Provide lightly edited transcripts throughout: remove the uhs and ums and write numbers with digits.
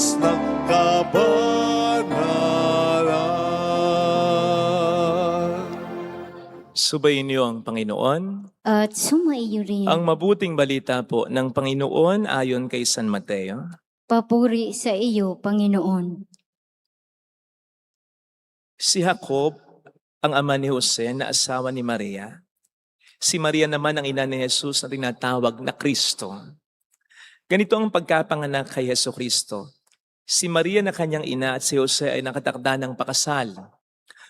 Diyos ng kabanalan. Subayin niyo ang Panginoon. At sumaiyo rin. Ang mabuting balita po ng Panginoon ayon kay San Mateo. Papuri sa iyo, Panginoon. Si Jacob, ang ama ni Jose na asawa ni Maria. Si Maria naman ang ina ni Jesus na tinatawag na Kristo. Ganito ang pagkapanganak kay Hesus Kristo. Si Maria na kanyang ina at si Jose ay nakatakda ng pakasal.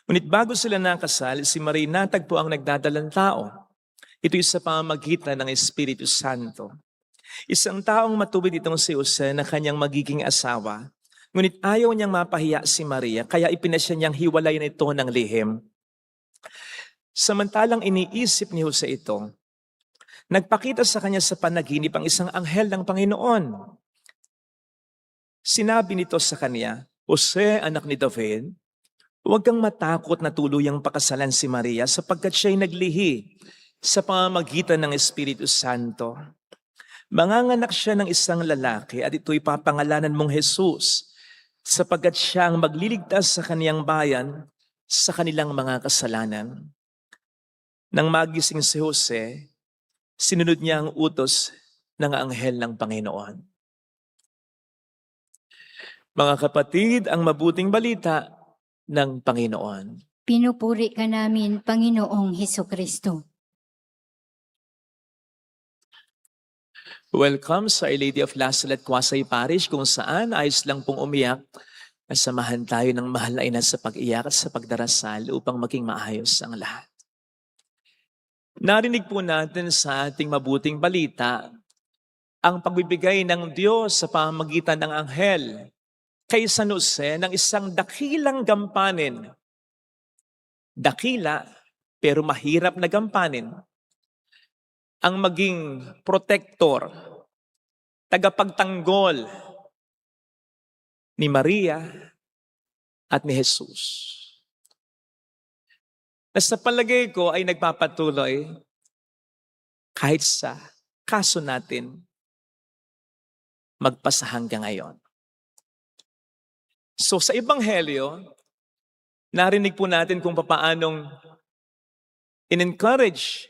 Ngunit bago sila nakasal, si Maria natagpo ang nagdadalang tao. Ito'y sa pamamagitan ng Espiritu Santo. Isang taong matuwid itong si Jose na kanyang magiging asawa. Ngunit ayaw niyang mapahiya si Maria, kaya ipinasya niyang hiwalayan ito ng lihim. Samantalang iniisip ni Jose ito, nagpakita sa kanya sa panaginip ang isang anghel ng Panginoon. Sinabi nito sa kanya, Jose, anak ni David, huwag kang matakot na tuluyang pakasalan si Maria sapagkat siya'y naglihi sa pamamagitan ng Espiritu Santo. Manganganak siya ng isang lalaki at ito'y papangalanan mong Jesus sapagkat siya ang magliligtas sa kaniyang bayan sa kanilang mga kasalanan. Nang magising si Jose, sinunod niya ang utos ng anghel ng Panginoon. Mga kapatid, ang mabuting balita ng Panginoon. Pinupuri ka namin, Panginoong Hesukristo. Welcome sa Our Lady of La Salette Quasay Parish kung saan ayos lang pong umiyak at samahan tayo ng mahal na ina sa pag-iyak at sa pagdarasal upang maging maayos ang lahat. Narinig po natin sa ating mabuting balita ang pagbibigay ng Diyos sa pamamagitan ng anghel kay San Jose ng isang dakilang gampanin. Dakila pero mahirap na gampanin. Ang maging protector, tagapagtanggol ni Maria at ni Jesus. Na sa palagay ko ay nagpapatuloy kahit sa kaso natin magpasa hanggang ngayon. So sa Ebanghelyo, narinig po natin kung paanong in-encourage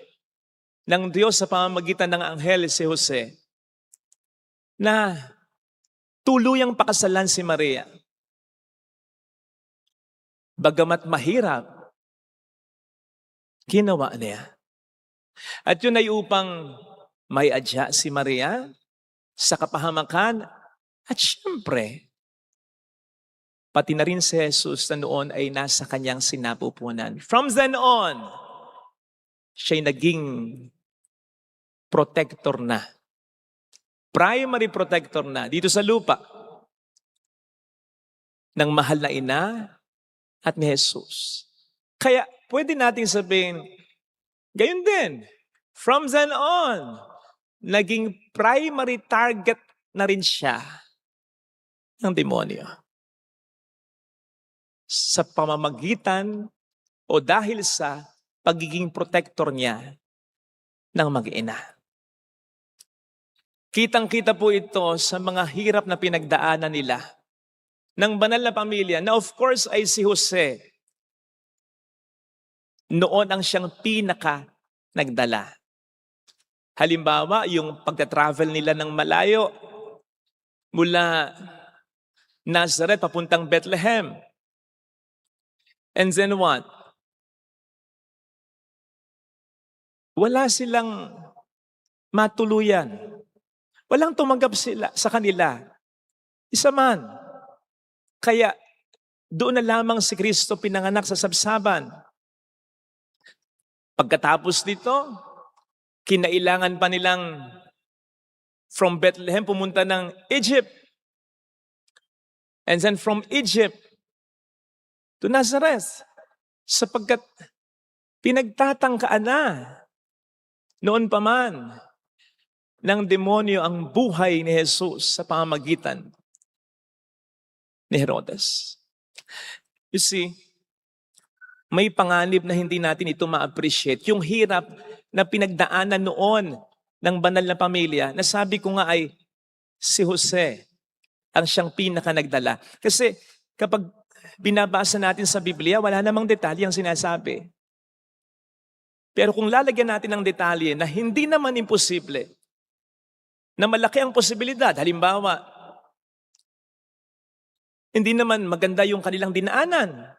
ng Diyos sa pamamagitan ng anghel si Jose na tuluyang pakasalan si Maria. Bagamat mahirap, ginawa niya. At yun ay upang may adya si Maria sa kapahamakan at siyempre, pati na rin si Jesus na noon ay nasa kanyang sinapupunan. From then on, siya'y naging protector na. Primary protector na dito sa lupa ng mahal na ina at ni Jesus. Kaya pwede nating sabihin, gayon din, from then on, naging primary target na rin siya ng demonyo. Sa pamamagitan o dahil sa pagiging protector niya ng mag-ina. Kitang-kita po ito sa mga hirap na pinagdaanan nila ng banal na pamilya na of course ay si Jose. Noon ang siyang pinaka nagdala. Halimbawa, yung pagta-travel nila ng malayo mula Nazareth papuntang Bethlehem. And then what? Wala silang matuluyan. Walang tumanggap sila sa kanila. Isa man. Kaya doon na lamang si Kristo pinanganak sa sabsaban. Pagkatapos nito, kinailangan pa nilang from Bethlehem pumunta ng Egypt. And then from Egypt to Nazareth. Sapagkat pinagtatangkaan na noon pa man ng demonyo ang buhay ni Jesus sa pamamagitan ni Herodes. You see, may panganib na hindi natin ito ma-appreciate. Yung hirap na pinagdaanan noon ng banal na pamilya, na sabi ko nga ay si Jose ang siyang pinaka nagdala. Kasi kapag binabasa natin sa Biblia, wala namang detalye ang sinasabi. Pero kung lalagyan natin ng detalye na hindi naman imposible, na malaki ang posibilidad, halimbawa, hindi naman maganda yung kanilang dinaanan.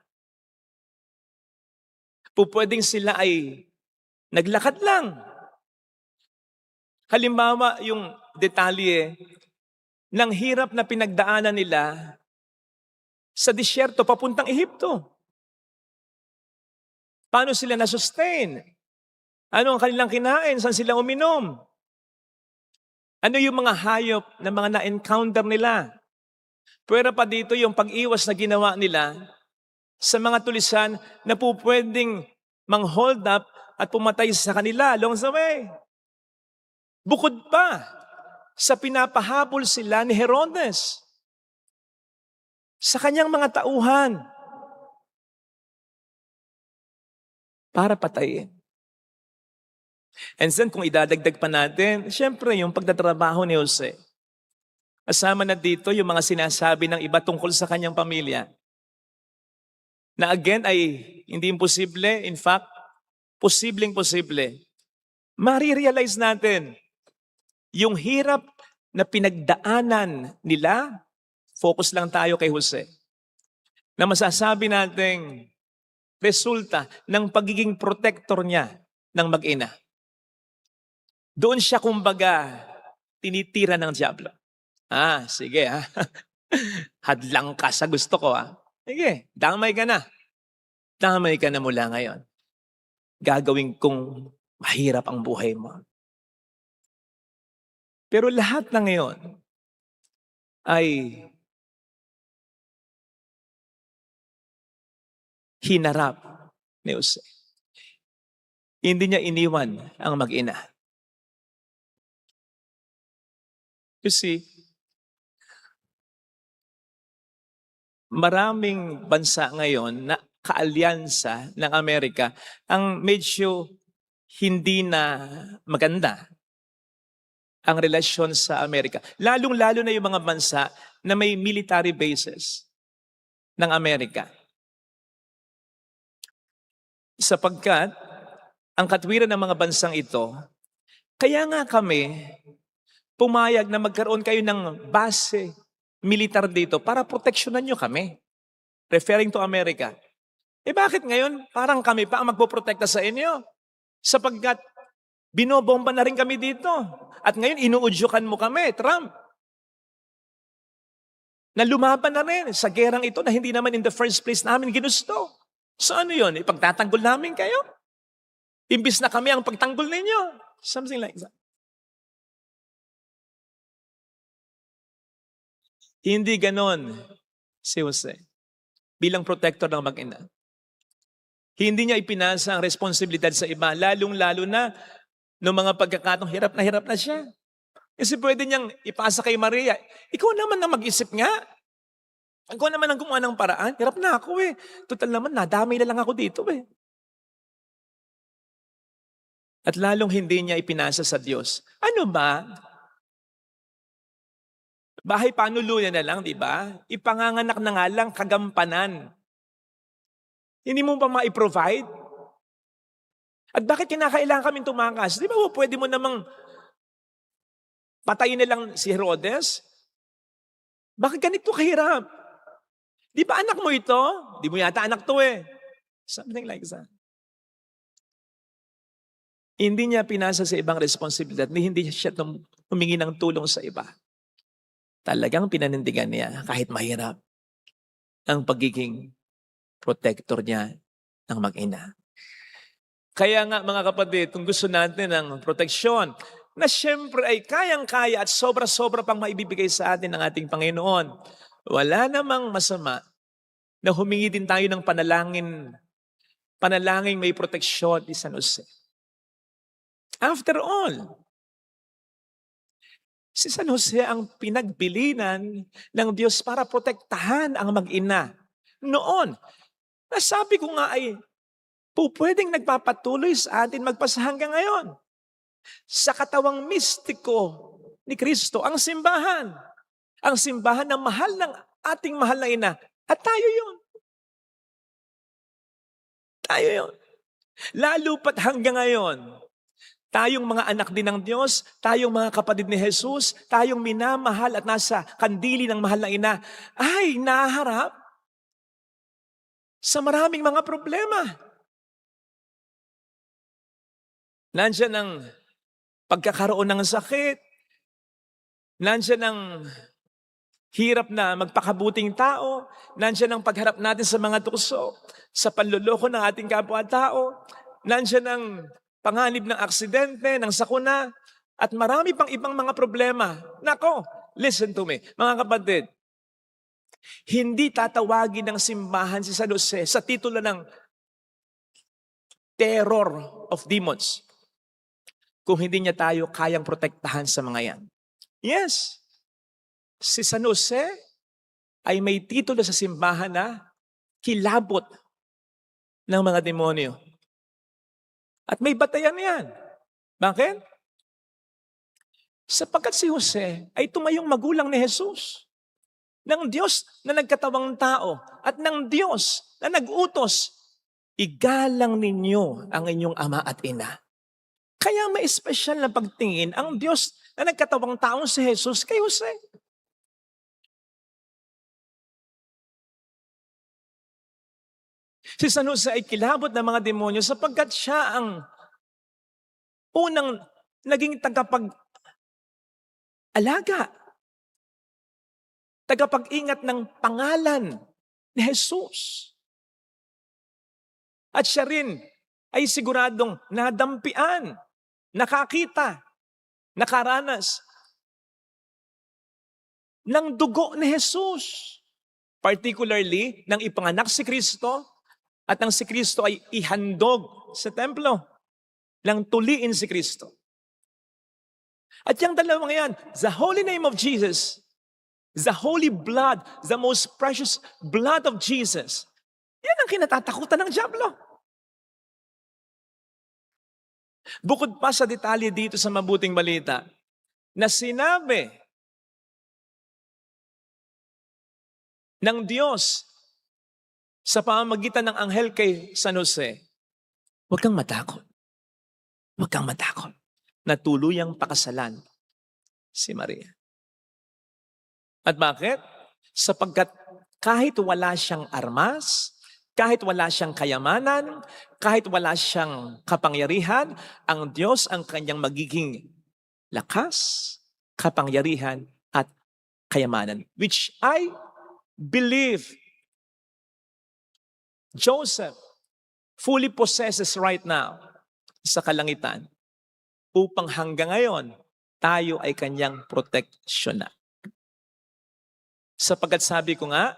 Pupwedeng sila ay naglakad lang. Halimbawa, yung detalye ng hirap na pinagdaanan nila sa disyerto papuntang Ehipto. Paano sila na-sustain? Ano ang kanilang kinain? Saan sila uminom? Ano yung mga hayop na mga na-encounter nila? Pwera pa dito yung pag-iwas na ginawa nila sa mga tulisan na pupwedeng mang-hold up at pumatay sa kanila along the way. Bukod pa sa pinapahabol sila ni Herodes sa kanyang mga tauhan para patayin. And then kung idadagdag pa natin, syempre yung pagtatrabaho ni Jose. Kasama na dito yung mga sinasabi ng iba tungkol sa kanyang pamilya. Na again ay hindi imposible, in fact, posibleng-posible. Marirealize natin yung hirap na pinagdaanan nila, focus lang tayo kay Jose, na masasabi nating resulta ng pagiging protector niya ng mag-ina. Doon siya kumbaga tinitira ng diablo. Sige ha. Hadlang ka sa gusto ko ha. Sige, damay ka na. Damay ka na mula ngayon. Gagawin kong mahirap ang buhay mo. Pero lahat na ngayon ay hinarap ni Jose. Hindi niya iniwan ang mag-ina. You see, maraming bansa ngayon na kaalyansa ng Amerika ang medyo hindi na maganda ang relasyon sa Amerika. Lalong-lalo na yung mga bansa na may military bases ng Amerika. Sapagkat ang katwiran ng mga bansang ito, kaya nga kami pumayag na magkaroon kayo ng base militar dito para proteksyonan nyo kami. Referring to America. Bakit ngayon parang kami pa ang magpoprotekta sa inyo? Sapagkat binobomba na rin kami dito. At ngayon inuudyukan mo kami, Trump. Na lumaban na rin sa gerang ito na hindi naman in the first place namin ginusto. So ano yun? Ipagtatanggol namin kayo? Imbis na kami ang pagtanggol ninyo. Something like that. Hindi ganon si Jose bilang protector ng mag-ina. Hindi niya ipinasa ang responsibilidad sa iba, lalong-lalo na noong mga pagkakataong hirap na siya. Kasi pwede niyang ipasa kay Maria, ikaw naman ang mag-isip nga. Ikaw naman ang gumawa ng paraan. Hirap na ako eh. Total naman, nadamay na lang ako dito eh. At lalong hindi niya ipinasa sa Diyos. Ano ba? Bahay panuluyan na lang, di ba? Ipanganganak na nga lang, kagampanan. Hindi mo pa ma-provide? At bakit kinakailangan kaming tumakas? Di ba pwede mo namang patayin na lang si Herodes? Bakit ganito kahirap? Di ba anak mo ito? Di mo yata anak to eh. Something like that. Hindi niya pinasa sa ibang responsibilidad, hindi siya humingi ng tulong sa iba. Talagang pinanindigan niya kahit mahirap ang pagiging protector niya ng mag-ina. Kaya nga mga kapatid, kung gusto natin ng proteksyon na siyempre ay kayang-kaya at sobra-sobra pang maibibigay sa atin ng ating Panginoon, wala namang masama na humingi din tayo ng panalangin may proteksyon ni San Jose. After all, si San Jose ang pinagbilinan ng Diyos para protektahan ang mag-ina. Noon, nasabi ko nga ay pwedeng nagpapatuloy sa atin magpasa hanggang ngayon. Sa katawang mistiko ni Kristo, ang simbahan. Ang simbahan ng mahal ng ating mahal na ina. At tayo yun. Tayo yun. Lalo pat hanggang ngayon, tayong mga anak din ng Diyos, tayong mga kapatid ni Jesus, tayong minamahal at nasa kandili ng mahal na ina, ay naharap sa maraming mga problema. Nandiyan ang pagkakaroon ng sakit, nandiyan ang hirap na magpakabuting tao, nandiyan ang pagharap natin sa mga tukso, sa panloloko ng ating kapwa-tao, nandiyan ang panganib ng aksidente, ng sakuna, at marami pang ibang mga problema. Nako, listen to me, mga kapatid. Hindi tatawagin ng simbahan si San Jose sa titulo ng terror of demons kung hindi niya tayo kayang protektahan sa mga yan. Yes, si San Jose ay may titulo sa simbahan na kilabot ng mga demonyo. At may batayan yan. Bakit? Sapagkat si Jose ay tumayong magulang ni Jesus. Ng Diyos na nagkatawang tao at ng Diyos na nag-utos, igalang ninyo ang inyong ama at ina. Kaya may espesyal na pagtingin ang Diyos na nagkatawang taong si Jesus kay Jose. Si San Jose ay kilabot ng mga demonyo sapagkat siya ang unang naging tagapag-alaga, tagapag-ingat ng pangalan ni Jesus. At siya rin ay siguradong nadampian, nakakita, nakaranas ng dugo ni Jesus. Particularly, nang ipanganak si Kristo at ang si Kristo ay ihandog sa templo, nang tuliin si Kristo. At yung dalawang yan, the holy name of Jesus, the holy blood, the most precious blood of Jesus, yan ang kinatatakutan ng dyablo. Bukod pa sa detalye dito sa mabuting balita, na sinabi ng Diyos sa pamamagitan ng anghel kay San Jose, huwag kang matakot. Huwag kang matakot na tuluyang pakasalan si Maria. At bakit? Sapagkat kahit wala siyang armas, kahit wala siyang kayamanan, kahit wala siyang kapangyarihan, ang Diyos ang kanyang magiging lakas, kapangyarihan, at kayamanan. Which I believe Joseph fully possesses right now sa kalangitan upang hanggang ngayon tayo ay kanyang proteksyonan. Sapagkat sabi ko nga,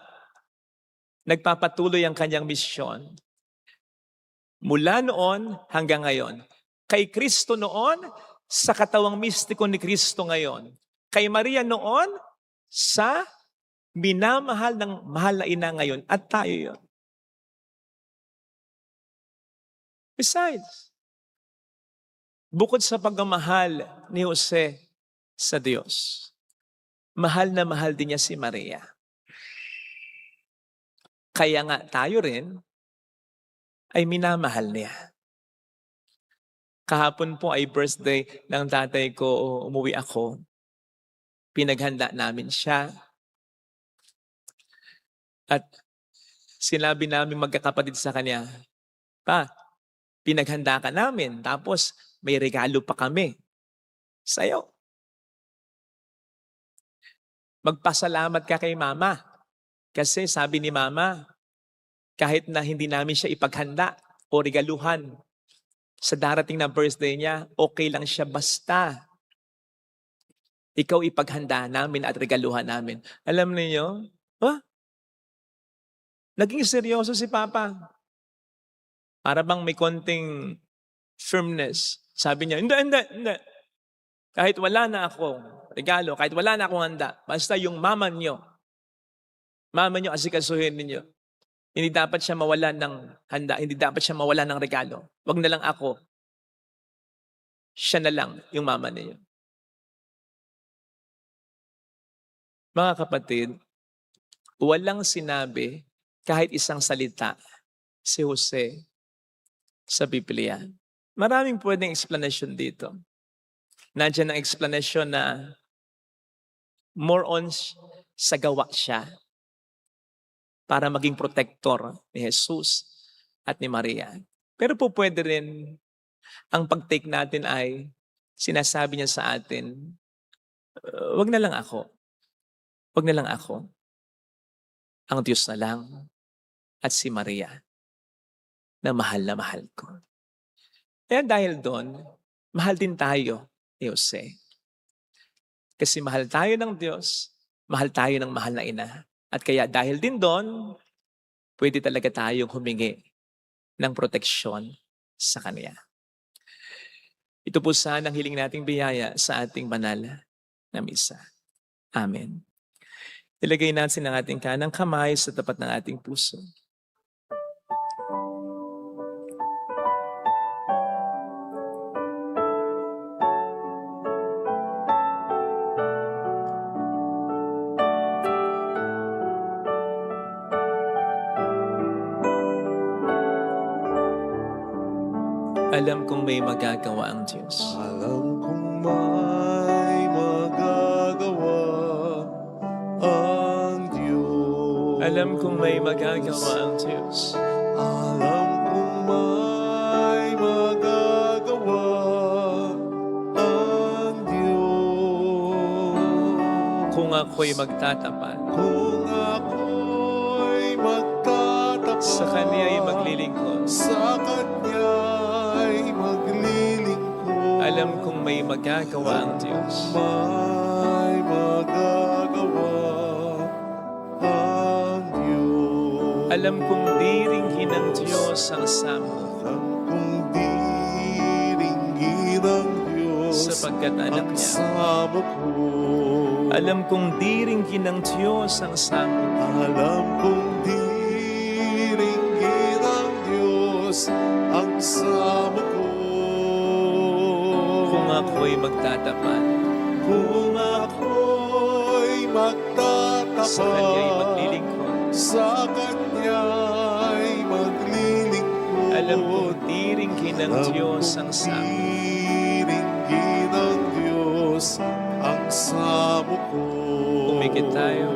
nagpapatuloy ang kanyang misyon mula noon hanggang ngayon. Kay Kristo noon, sa katawang mistiko ni Kristo ngayon. Kay Maria noon, sa minamahal ng mahal na ina ngayon. At tayo yun. Besides, bukod sa pagmamahal ni Jose sa Diyos, mahal na mahal din niya si Maria. Kaya nga tayo rin ay minamahal niya. Kahapon po ay birthday ng tatay ko, umuwi ako. Pinaghanda namin siya. At sinabi namin magkakapatid sa kanya, Pa, pinaghanda ka namin, tapos may regalo pa kami sa'yo. Magpasalamat ka kay Mama. Kasi sabi ni Mama, kahit na hindi namin siya ipaghanda o regaluhan sa darating na birthday niya, okay lang siya basta ikaw ipaghanda namin at regaluhan namin. Alam niyo, naging seryoso si Papa. Para bang may konting firmness. Sabi niya, hindi. Kahit wala na akong regalo, kahit wala na akong handa, basta yung mama niyo asikasuhin ninyo. Hindi dapat siya mawalan ng handa, hindi dapat siya mawalan ng regalo. Wag na lang ako. Siya na lang yung mama niyo. Mga kapatid, walang sinabi kahit isang salita si Jose sa Biblia. Maraming pwedeng explanation dito. Nandiyan ang explanation na more on sa gawa siya para maging protector ni Jesus at ni Maria. Pero po pwede rin ang pag-take natin ay sinasabi niya sa atin, wag na lang ako. Wag na lang ako. Ang Diyos na lang at si Maria na mahal ko. Kaya dahil doon, mahal din tayo ni Jose. Kasi mahal tayo ng Diyos, mahal tayo ng mahal na ina. At kaya dahil din doon, pwede talaga tayong humingi ng proteksyon sa Kanya. Ito po sana ang hiling nating biyaya sa ating banal na misa. Amen. Ilagay natin ang ating kanang kamay sa tapat ng ating puso. Alam kong may magagawa ang Diyos. Alam kong may magagawa ang Diyos. Alam kong may magagawa ang Diyos. Alam kong may magagawa ang Diyos. Kung ako'y magtatapat, Kung ako'y magtatapat sa Kanya'y maglilingkod. sa Kanya'y maglilingkod. Alam kong may magagawa ang Diyos. May magagawa ang Diyos. Alam kong diringhin ng Diyos ang samo, Alam kong diringgin ang Diyos sapagkat anak ang niya. samo ko. Alam kong diringhin ng Diyos ang samo, Alam kong diringgin ang Diyos ang samo ko. kung ako'y magtatapat, Kung ako'y sa Kanya'y magtatapat maglilingkod. sa Kanya'y maglilingkod. Alam kong diringhin ng Diyos ang samo, Diringgin ng Diyos ang samo ko. Umikit tayo.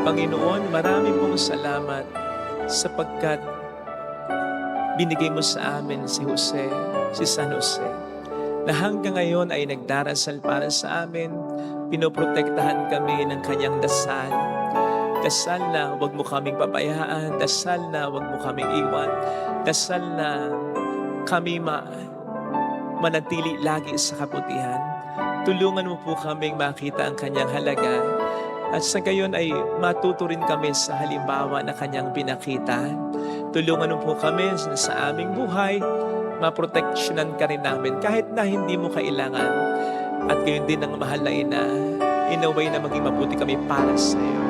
Panginoon, marami pong salamat sapagkat binigay mo sa amin si Jose, si San Jose, na hanggang ngayon ay nagdarasal para sa amin, pinoprotektahan kami ng kanyang dasal. Dasal na huwag mo kaming pabayaan, dasal na huwag mo kaming iwan, dasal na kami manatili lagi sa kabutihan. Tulungan mo po kaming makita ang kanyang halaga at sa gayon ay matuto rin kami sa halimbawa na kanyang pinakita. Tulungan mo po kami sa aming buhay, maproteksyonan ka rin namin kahit na hindi mo kailangan. At gayon din ang mahal na ina, in a way na maging mabuti kami para sa iyo.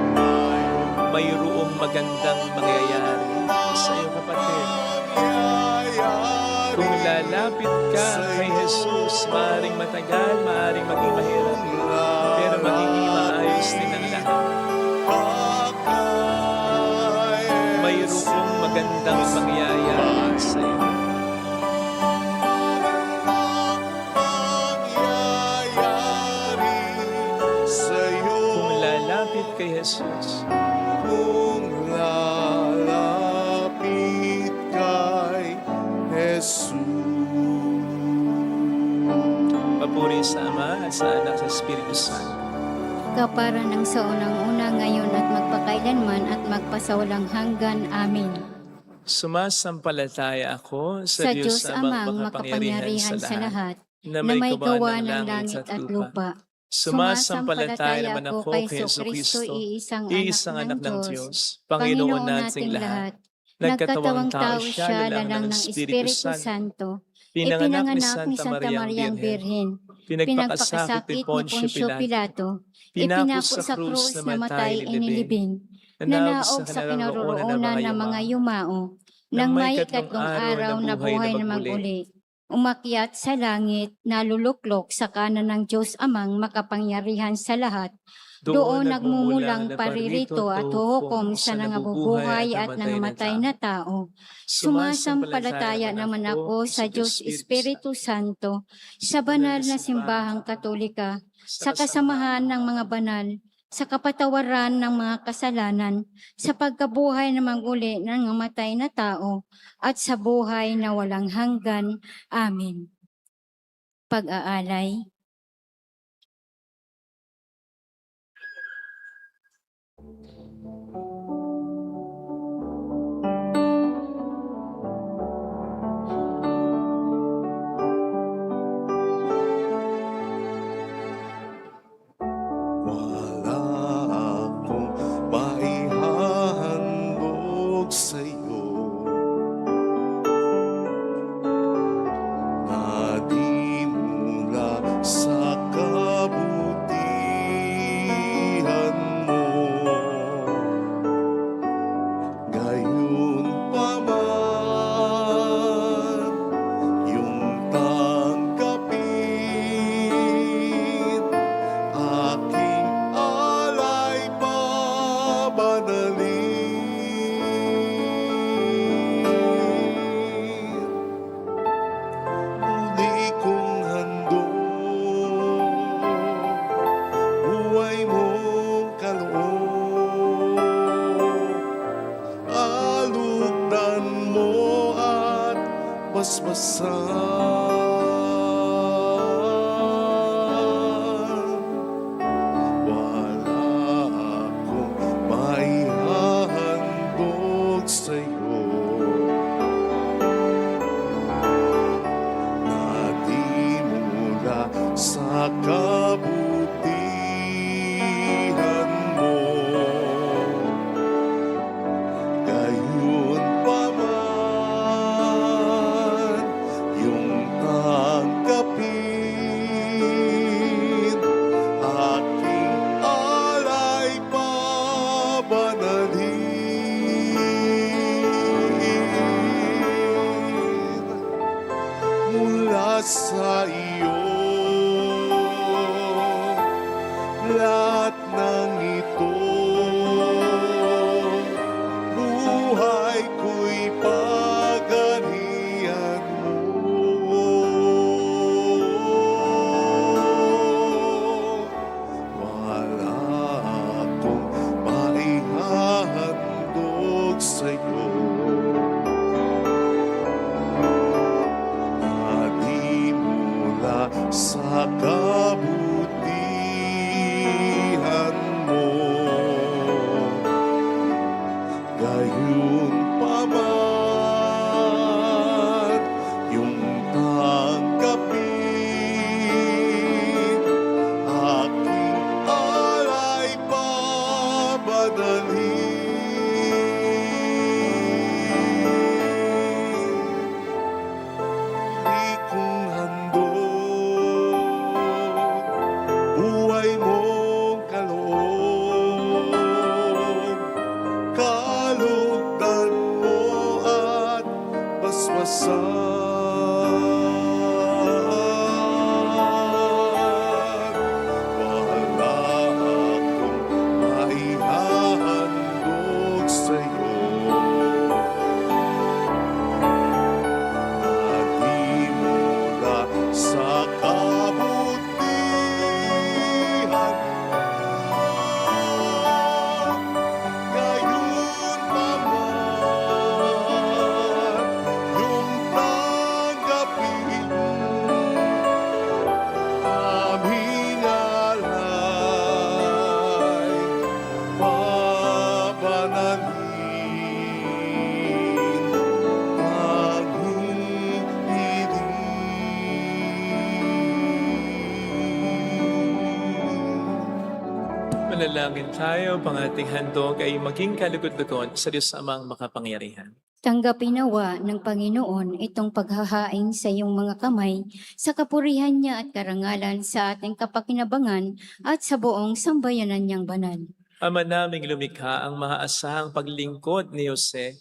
Mayroong magandang mangyayari sa iyo, kapatid. Kung lalapit ka kay Jesus, maaaring matagal, maaaring maging mahirap, pero magiging maayos din ang lahat. Mayroong magandang mangyayari sa iyo. Kung lalapit kay Jesus, Kung lalapit kay Jesus. papuri sa Ama at sa Anak sa Espiritu Santo. Kapara ng sa unang-una ngayon at magpakailanman at magpasawalang hanggan. Amen. Sumasampalataya ako Sa Diyos Amang makapangyarihan sa lahat, na may gawa ng langit at lupa. Sumasampalataya naman ako kay Jesu Kristo, iisang anak ng Diyos, Panginoon nating lahat. Nagkatawang tao siya, lalang ng Espiritu Santo. Pinanganak ni Santa Mariang Birhen. Pinagpakasakit ni Poncio Pilato. Pinako sa krus, namatay, inilibing. Nanaog sa kinaroroonan ng mga yumao. Nang may ikatlong araw na buhay na maguli. Umakyat sa langit, naluluklok sa kanan ng Diyos Amang makapangyarihan sa lahat. Doon nagmumulang paririto at huhukom sa nangabubuhay at nangamatay na tao. Sumasampalataya naman ako sa Diyos Espiritu Santo, sa banal na simbahang katolika, sa kasamahan ng mga banal, sa kapatawaran ng mga kasalanan, sa pagkabuhay na maguli ng namatay na tao, at sa buhay na walang hanggan. Amen. Pag-aalay. Wala akong maihahandog sa'yo na di mula sa kabutihan mo. Gayon pa man, yung tanggapin aking alay pabanalin. Muli kong handog buhay mong kaloob, alugdan mo at basbasan. Wala akong maihahandog sa'yo na di mula sa kabutihan mo. Gayon pa man, yung tanggapin aking alay pabanalin. Mula sa iyo lahat ng ito, buhay ko'y paganihan mo. Wala akong maihahandog sa'yo na di mula sa kabutihan mo. Gayon pa man, yung tanggapin aking alay pabanalin. Di kong handog buhay mong kaloob, kalugdan mo at basbasan. Wala akong maihahandog sa'yo na di mula sa kabutihan mo. Gayon pa man, yung tanggapin aming alay pabanalin. Manalangin tayo, pang ating handog ay maging kalugod-lugod sa Diyos Amang makapangyarihan. Tanggapin nawa ng Panginoon itong paghahain sa iyong mga kamay, sa kapurihan niya at karangalan sa ating kapakinabangan at sa buong sambayanan niyang banal. Ama naming lumikha, ang maaasahang paglingkod ni Jose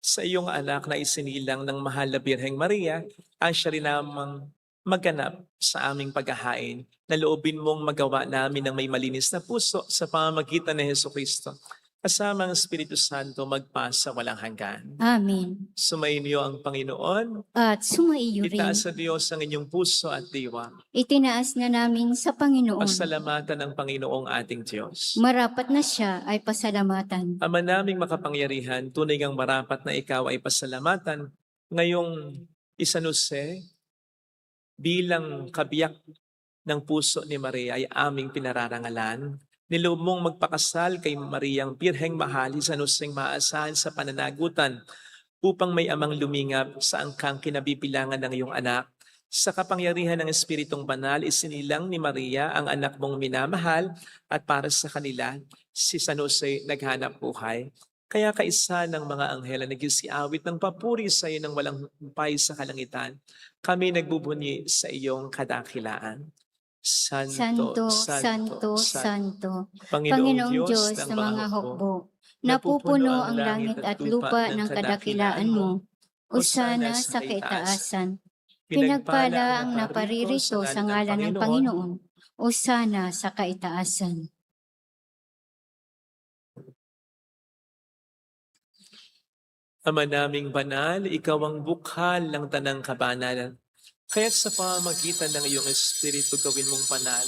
sa iyong anak na isinilang ng mahal na Birheng Maria, ang siya rin namang maganap sa aming paghahain na loobin mong magawa namin ng may malinis na puso sa pamamagitan ni Jesucristo. Kasama ang Espiritu Santo magpasa walang hanggan. Amen. Sumainyo ang Panginoon. At sumaiyo rin. Itaas sa Diyos ang inyong puso at diwa. Itinaas na namin sa Panginoon. Pasalamatan ng Panginoong ating Diyos. Marapat na siya ay pasalamatan. Ama naming makapangyarihan, tunay ngang marapat na ikaw ay pasalamatan ngayong isanuse bilang kabiyak ng puso ni Maria ay aming pinararangalan. Niloob mong magpakasal kay Mariang Birheng Mahal, isanusing maasahan sa pananagutan upang may amang lumingap sa angkang kinabibilangan ng iyong anak. Sa kapangyarihan ng Espiritong Banal, isinilang ni Maria ang anak mong minamahal at para sa kanila, si San Jose naghanap buhay. Kaya kaisa ng mga anghel na nagsiawit ng papuri sa iyo ng walang humpay sa kalangitan, kami nagbubunyi sa iyong kadakilaan. Santo, Santo, Santo, Panginoong Diyos ng mga hukbo, napupuno ang langit at lupa ng kadakilaan mo. Usana sa kaitaasan. Pinagpala ang naparirito sa ngalan ng Panginoon. Usana sa kaitaasan. Ama naming banal, ikaw ang bukhal ng tanang kabanalan. Kaya't sa pamamagitan ng iyong Espiritu gawin mong banal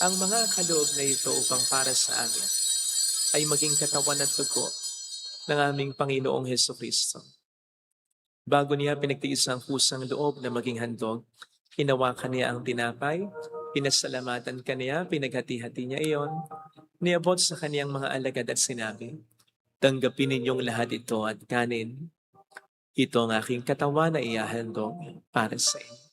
ang mga kaloob na ito upang para sa amin ay maging katawan at dugo ng aming Panginoong Hesukristo. Bago niya pinagtiis ang kusang loob na maging handog, hinawakan niya ang tinapay, pinasalamatan kaniya, pinaghati-hati niya iyon, niabot sa kaniyang mga alagad at sinabi, "Tanggapin ninyong lahat ito at kanin. Ito ang aking katawan na ihahandog para sa inyo."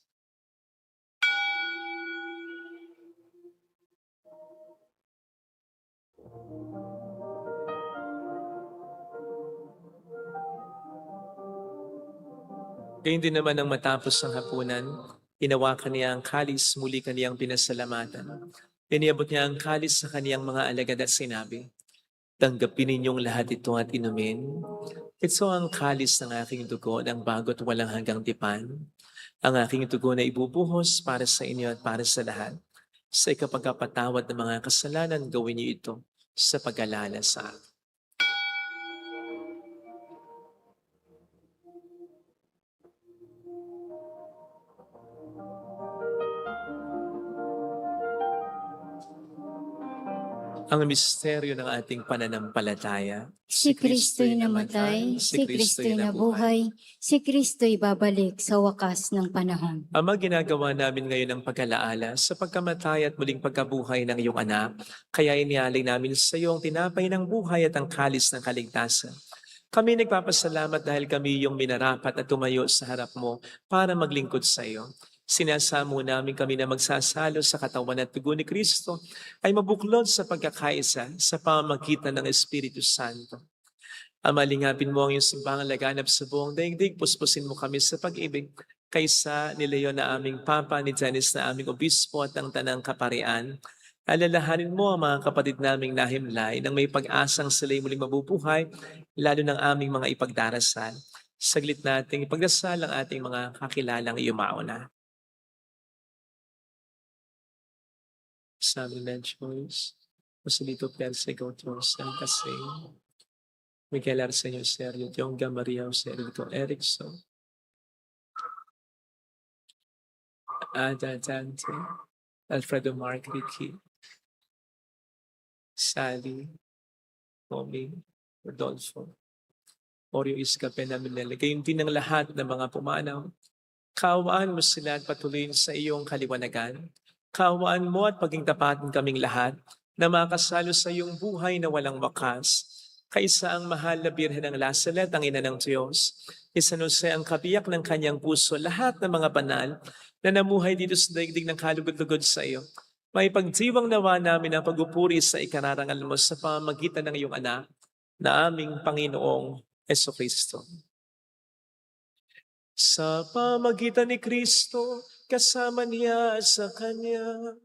Gayun din naman ang matapos ng hapunan, hinawakan niya ang kalis, muli kaniyang pinasalamatan. Iniabot niya ang kalis sa kaniyang mga alagad at sinabi, "Tanggapin ninyong lahat ito at inumin. Ito ang kalis ng aking dugo ng bago't walang hanggang tipan. Ang aking dugo na ibubuhos para sa inyo at para sa lahat. Sa ikapagkapatawad ng mga kasalanan, gawin niyo ito sa pag-alala sa akin." Ang misteryo ng ating pananampalataya. Si Kristo'y namatay, si Kristo'y nabuhay, si Kristo'y babalik sa wakas ng panahon. Ama, ginagawa namin ngayon ang pag-alaala sa pagkamatay at muling pagkabuhay ng iyong anak. Kaya inialay namin sa iyo ang tinapay ng buhay at ang kalis ng kaligtasan. Kami nagpapasalamat dahil kami iyong minarapat at tumayo sa harap mo para maglingkod sa iyo. Sinasamo namin kami na magsasalo sa katawan at dugo ni Kristo ay mabuklod sa pagkakaisa sa pamamagitan ng Espiritu Santo. Ama, lingapin mo ang iyong simbahan laganap sa buong daigdig. Puspusin mo kami sa pag-ibig kaysa ni Leon na aming Papa, ni Janice na aming Obispo at ang Tanang Kaparian. Alalahanin mo ang mga kapatid naming nahimlay nang may pag-asang sila'y muling mabubuhay, lalo ng aming mga ipagdarasal. Saglit nating ipagdasal ang ating mga kakilalang iumauna. Sabi na Diyos, Joselito Persico, San Casey, Miguel Arsenio Sergio, Tionga Maria Sergio Erickson, Ada Dante, Alfredo Mark Ricky, Sally, Tommy, Rodolfo, Oreo Iscape na Minel. Gayun din ang lahat ng mga pumanaw. Kaawaan mo sila at patuloyin sa iyong kaliwanagan. Kaawaan mo at paging tapatin kaming lahat na makasalo sa iyong buhay na walang wakas. Kaisa ang mahal na Birhen ng Lasalet, ang ina ng Diyos. San Jose ang kabiyak ng kanyang puso, lahat ng mga banal na namuhay dito sa daigdig ng kalugod-lugod sa iyo. May pagdiwang nawa namin ang pagupuri sa ikararangal mo sa pamamagitan ng iyong anak na aming Panginoong Jesucristo. Sa pamamagitan ni Kristo, kasama niya sa Kanya,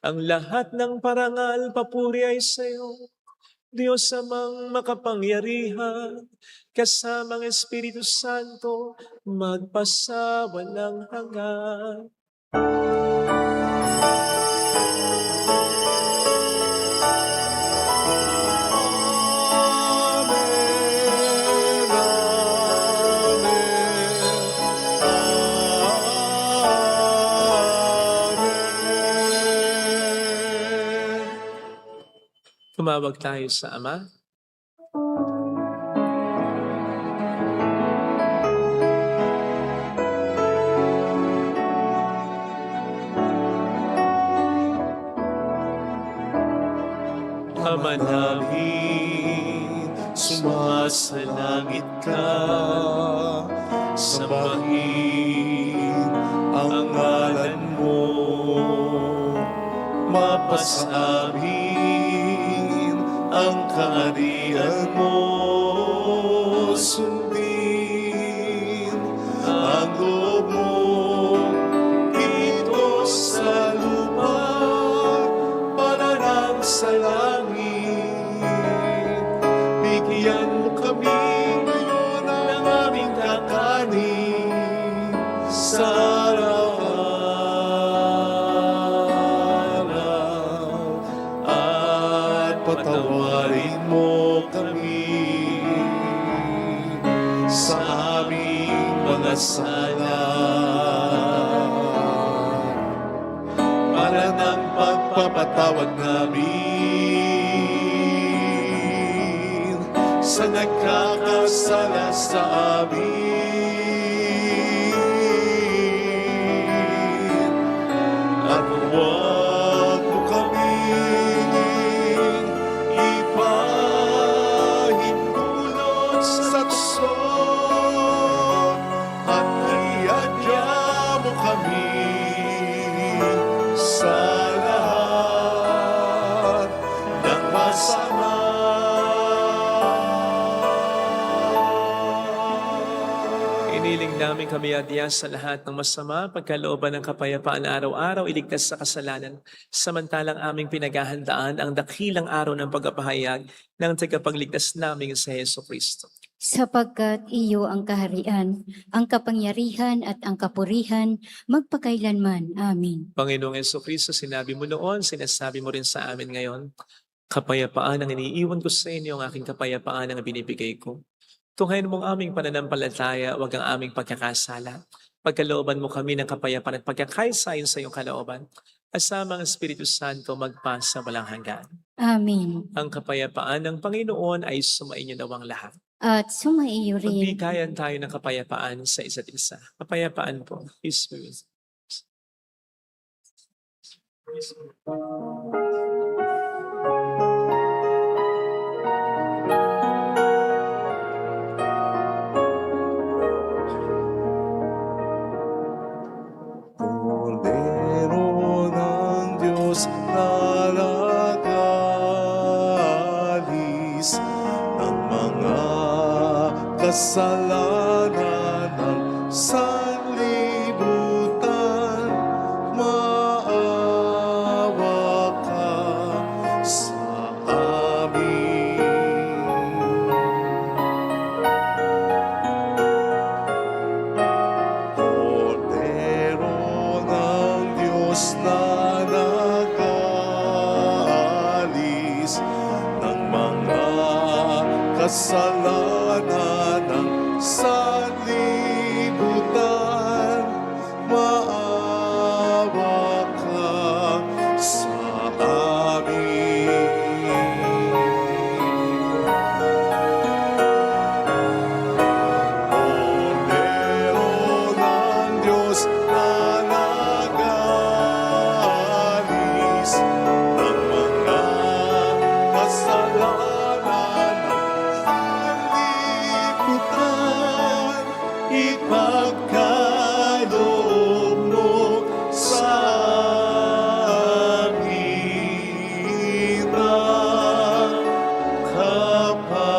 ang lahat ng parangal, papuri ay sa iyo. Diyos amang makapangyarihan, kasamang Espiritu Santo, magpasawalang hanggan. Amen, Amen. Tumawag tayo sa Ama. Ama namin, sumasalangit ka, sambahin ang ngalan mo, mapasamin ang kaharian mo, sundin ang loob mo dito sa lupa, para sa langit. Bigyan mo kami ngayon ng aming kakanin sa araw-araw, at patawarin mo kami sa aming mga sala, para ng pagpapatawad namin sa nagkakasala sa amin. At huwag mo kaming ipahintulot sa tukso, at iadya mo kami sa lahat ng masama. Iniling namin kami adya sa lahat ng masama, pagkalooban ng kapayapaan araw-araw, iligtas sa kasalanan, samantalang aming pinaghahandaan ang dakilang araw ng pagpapahayag ng tagapagligtas namin sa Heso Kristo. Sapagkat iyo ang kaharian, ang kapangyarihan at ang kapurihan, magpakailanman. Amen. Panginoong Heso Kristo, sinabi mo noon, sinasabi mo rin sa amin ngayon, kapayapaan ang iniiwan ko sa inyo, ang aking kapayapaan ang binibigay ko. Tunghayin mong aming pananampalataya, wag ang aming pagkakasala. Pagkalooban mo kami ng kapayapaan at pagkakaisayon sa iyong kalooban, asama ang Espiritu Santo magpasa walang hanggan. Amen. Ang kapayapaan ng Panginoon ay sumainyo daw ang lahat. At sumaiyo rin. Magbigayan tayo ng kapayapaan sa isa't isa. Kapayapaan po, His Spirit. Kordero ng Diyos na nag-aalis ng mga kasalanan ng sanlibutan, maawa ka sa amin. Kordero ng Diyos na nag-aalis ng mga kasalanan ng sanlibutan, maawa ka sa amin. Kordero ng Diyos na nag-aalis ng mga kasalanan ng sanlibutan, ipagkaloob mo sa amin ang kapayapaan.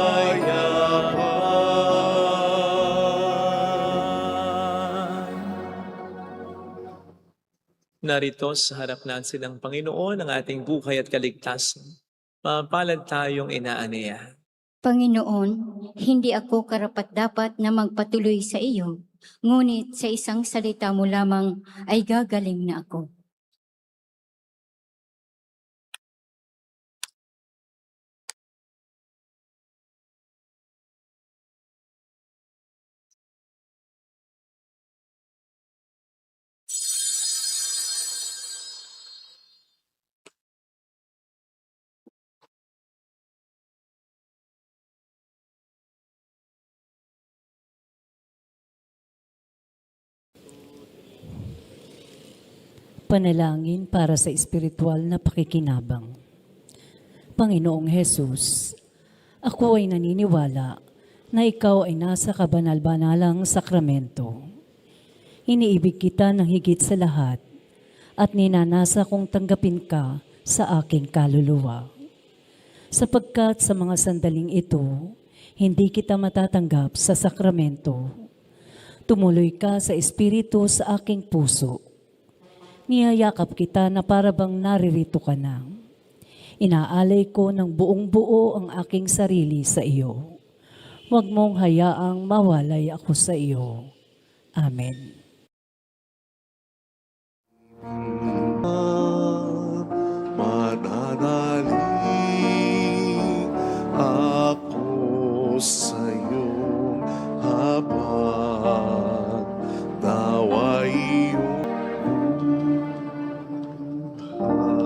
Narito sa harap natin ng Panginoon ang ating buhay at kaligtasan. Mapalad tayong inaaniya. Panginoon, hindi ako karapat-dapat na magpatuloy sa iyo, Ngunit sa isang salita mo lamang ay gagaling na ako. Panalangin para sa espiritual na pakikinabang. Panginoong Hesus, ako ay naniniwala na ikaw ay nasa kabanal-banalang sakramento. Iniibig kita ng higit sa lahat at ninanasa kong tanggapin ka sa aking kaluluwa. Sapagkat sa mga sandaling ito, hindi kita matatanggap sa sakramento. Tumuloy ka sa espiritu sa aking puso. Niyayakap kita na parabang naririto ka na. Inaalay ko ng buong buo ang aking sarili sa iyo. Huwag mong hayaang mawalay ako sa iyo. Amen. Mananalig ako sa iyong habang naway iyong buhay.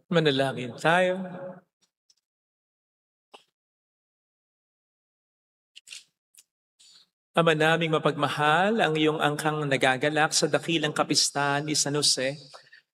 Manalangin tayo. Ama naming mapagmahal, ang iyong angkang nagagalak sa dakilang kapistahan ni San Jose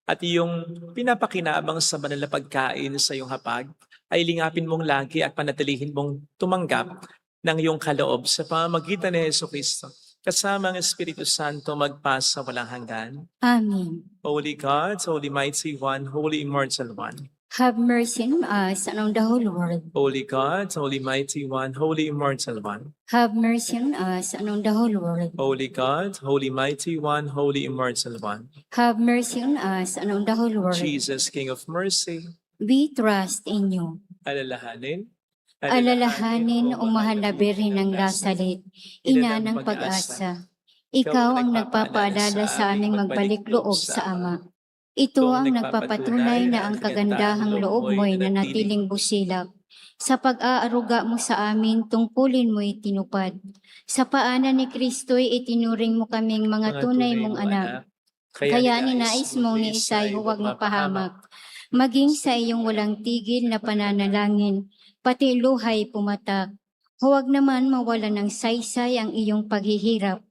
at iyong pinapakinabang sa banal na pagkain sa iyong hapag, ay lingapin mong lagi at panatilihin mong tumanggap ng iyong kaloob sa pamamagitan ni Jesucristo. Kasama ang Espiritu Santo magpasa walang hanggan. Amen. Holy God, Holy Mighty One, Holy Immortal One. Have mercy on us and on the whole world. Holy God, Holy Mighty One, Holy Immortal One. Have mercy on us and on the whole world. Holy God, Holy Mighty One, Holy Immortal One. Have mercy on us and on the whole world. Jesus, King of Mercy, We trust in you. alalahanin. Alalahanin o mahal na Birhen ng Nazaret, ina ng pag-asa. Ikaw ang nagpapaalala sa aming magbalik loob sa Ama. Ito ang nagpapatunay na ang kagandahang loob mo'y nanatiling busilak. Sa pag-aaruga mo sa amin, tungkulin mo'y tinupad. Sa paanan ni Kristo'y itinuring mo kaming mga tunay mong anak. Kaya ninais mong ni Isay huwag mapahamak. Maging sa iyong walang tigil na pananalangin, pati luhay pumatak. Huwag naman mawala ng saysay ang iyong paghihirap.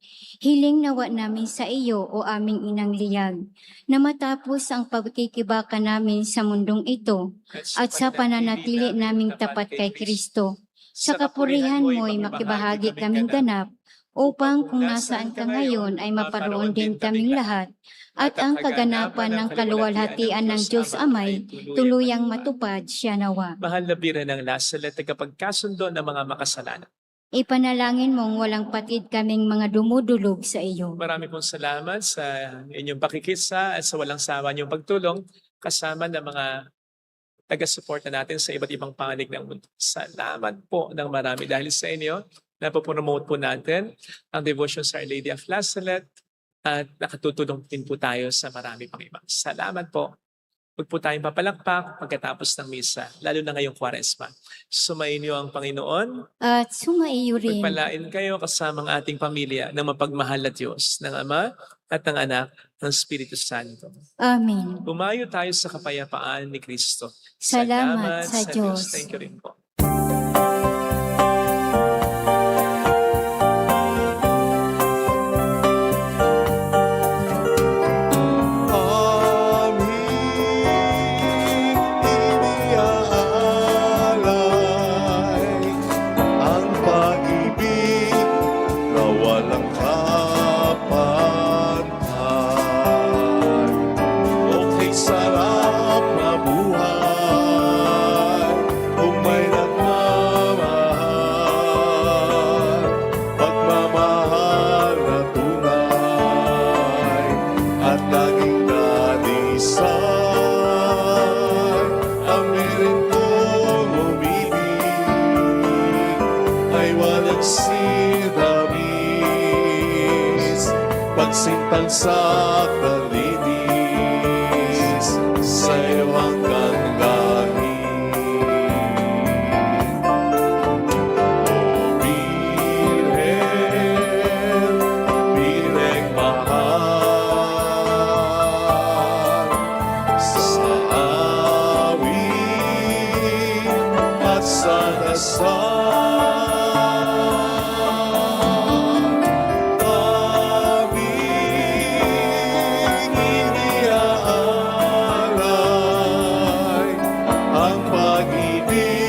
Hiling nawa namin sa iyo o aming inang liyag, na matapos ang pagkikibaka namin sa mundong ito at sa pananatili naming tapat kay Kristo. Sa kapurihan mo'y makibahagi kaming ganap, upang kung nasaan ka ngayon ay maparoon din kaming lahat, at ang kaganapan ng kaluwalhatian ng Diyos Amay tuluyang matupad siya nawa. Mahal na Birhen ng Nazaret, tagapagkasundo ng mga makasalanan. Ipanalangin mong walang patid kaming mga dumudulog sa iyo. Marami pong salamat sa inyong pakikisa at sa walang sawa niyong pagtulong kasama ng mga taga-suporta natin sa iba't ibang panig ng mundo. Salamat po ng marami dahil sa inyo. Napopromote po natin ang devotion sa Our Lady of Nazaret at nakatutulong din po tayo sa marami pang iba. Salamat po. Huwag po tayong papalakpak pagkatapos ng misa, lalo na ngayong Kwaresma. Sumainyo ang Panginoon. At sumaiyo rin. Pagpalain kayo kasama ang ating pamilya ng mapagmahal na Diyos, ng Ama at ng Anak, ng Espiritu Santo. Amen. Pumayo tayo sa kapayapaan ni Kristo. Salamat sa Diyos. Thank you rin po. may walang sinamis, pagsintal sa kalinis, sa'yo hanggang langit. O Birhen, Birheng mahal, sa awit at sa dasal, aming iniaalay ang pag-ibig